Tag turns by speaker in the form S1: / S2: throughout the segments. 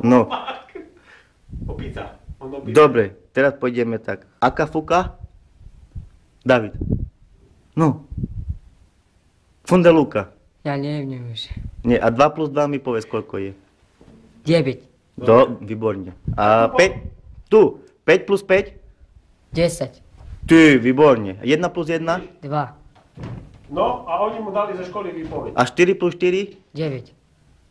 S1: No.
S2: Opica.
S1: Dobre, teraz pôjdeme tak. Aká fuka? David. No. Fundelúka.
S3: Ja neviem už.
S1: Nie, a 2 plus 2 mi povedz, koľko je.
S3: 9.
S1: Výborne. A 5? Tu. 5 plus 5?
S3: 10.
S1: Ty, výborne. 1 plus 1?
S3: 2.
S2: No, a oni mu dali ze školy výpoveď.
S1: A 4 plus 4?
S3: 9.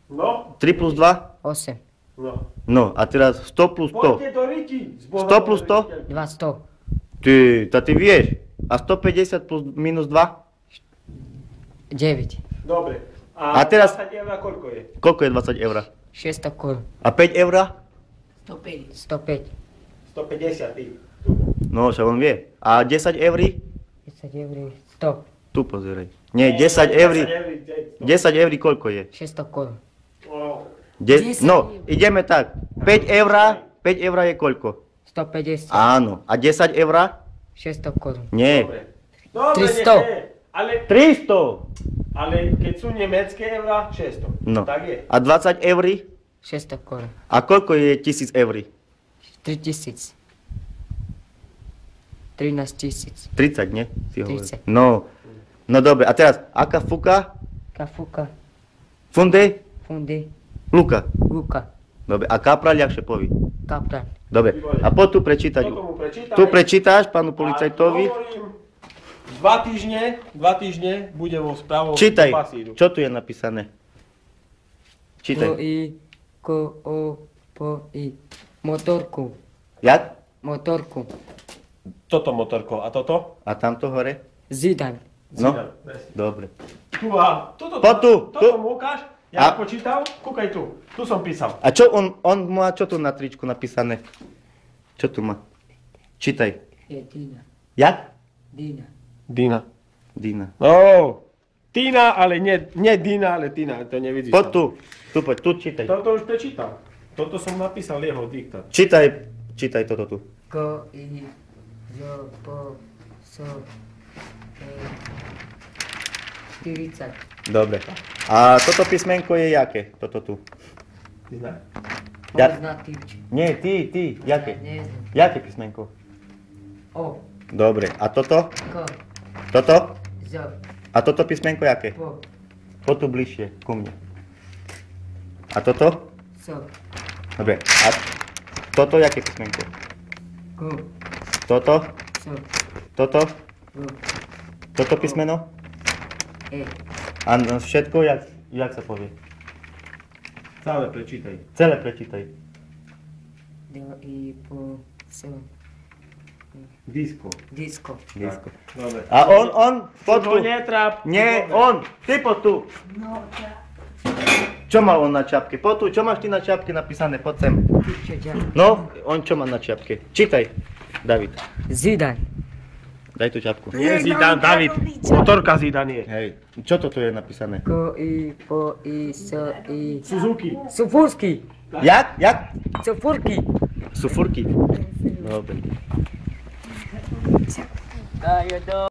S2: No,
S1: 3 plus 2?
S3: 8.
S2: no.
S1: No, a teraz 100 plus 100.
S2: Poďte do Riti.
S1: 100 plus 100?
S3: 200.
S1: Ty, to ty vieš. A 150 plus minus 2?
S3: 9.
S2: Dobre.
S1: A teraz-
S2: 20 eur koľko je?
S1: Koľko je 20 eur?
S3: 600 korun.
S1: A 5 eur?
S3: 105.
S2: 150 ty.
S1: No, čo on vie. A 10 eur?
S3: 10 eur. 100.
S1: Tu pozeraj. Nie, 10 eur. 10 eur koľko je?
S3: 600 korun.
S1: No, ideme tak. 5 eur je koľko?
S3: 150.
S1: Áno. A 10 eur?
S3: 600 korun.
S1: Nie.
S2: Dobre,
S3: 300.
S2: Ale,
S1: 300.
S2: ale keď sú nemecké eurá, 600.
S1: No.
S2: Tak je.
S1: A 20 eur?
S3: 600 korun.
S1: A koľko je 1000 eur?
S3: 3000. 13 000.
S1: 30, nie? Si hovoril.
S3: 30.
S1: No. No dobre, a teraz, aká fuka?
S3: Kafuka.
S1: Funde?
S3: Funde.
S1: Luka.
S3: Luka.
S1: Dobre, a kapra ľahšie poví.
S3: Kaplan.
S1: Dobre, a poď tu prečítať.
S2: Toto mu prečítaj.
S1: Tu prečítaš pánu
S2: A
S1: policajtovi.
S2: hovorím, 2 týždne bude vo správu
S1: Čítaj,
S2: pasíru.
S1: čo tu je napísané? Čítaj.
S3: Po i. Motorku.
S1: Jak?
S3: Motorku.
S2: Toto motorko. A toto?
S1: A tamto hore?
S3: Zidan.
S1: No,
S2: Zidane, presne.
S1: dobre.
S2: Tu a toto.
S1: Poď tu,
S2: Toto
S1: tu.
S2: mu ukáž. Ja
S1: A-
S2: počítal. Kúkaj tu. Tu som písal.
S1: A čo on má čo tu na tričku napísané? Čo tu má? Čítaj.
S3: Je Dina.
S1: Jak?
S3: Dina.
S2: Dina.
S1: Dina.
S2: No. Tina, ale nie Dina, ale Tina. To nevidíš.
S1: Poď
S2: tam.
S1: tu. Tu poď, tu čítaj.
S2: Toto už prečítal. Toto som napísal jeho diktát.
S1: Čítaj toto tu.
S3: Ko i. Zo po. So. 40.
S1: Dobre. A toto písmenko je jaké? Toto tu.
S2: Ty znáš?
S1: Ja-
S3: On zná tyč.
S1: Nie, ty. Jaké?
S3: Ja neznám.
S1: Jaké písmenko?
S3: O.
S1: Dobre. A toto?
S3: Ko.
S1: Toto?
S3: Zo.
S1: A toto písmenko jaké?
S3: Po.
S1: Poď tu bližšie, ku mne. A toto?
S3: So.
S1: Dobre. A toto jaké písmenko?
S3: Ko.
S1: Toto?
S3: So.
S1: Toto?
S3: Ro.
S1: Toto písmeno?
S3: E.
S1: A všetko, jak sa povie?
S2: Celé prečítaj.
S1: Celé prečítaj.
S3: Do i po. So.
S2: Disko.
S3: Disko.
S1: Disko.
S2: Dobre.
S1: A on, poď tu.
S2: To netráp.
S1: Nie, on, ty poď tu.
S3: No,
S1: Čo má on na čapke? Poď tu, čo máš ty na čapke napísané? Poď sem. No, on čo má na čapke? Čítaj, David.
S3: Zidan.
S1: Daj tú čapku.
S2: Nie Zidane, David. Motorka Zidane je.
S1: Hej, čo toto je napísané?
S3: Ko i po i so i.
S2: Suzuki.
S3: Sufurski.
S1: Jak?
S3: Sufurki.
S1: Sufurky. Dobre.
S3: Tayo do.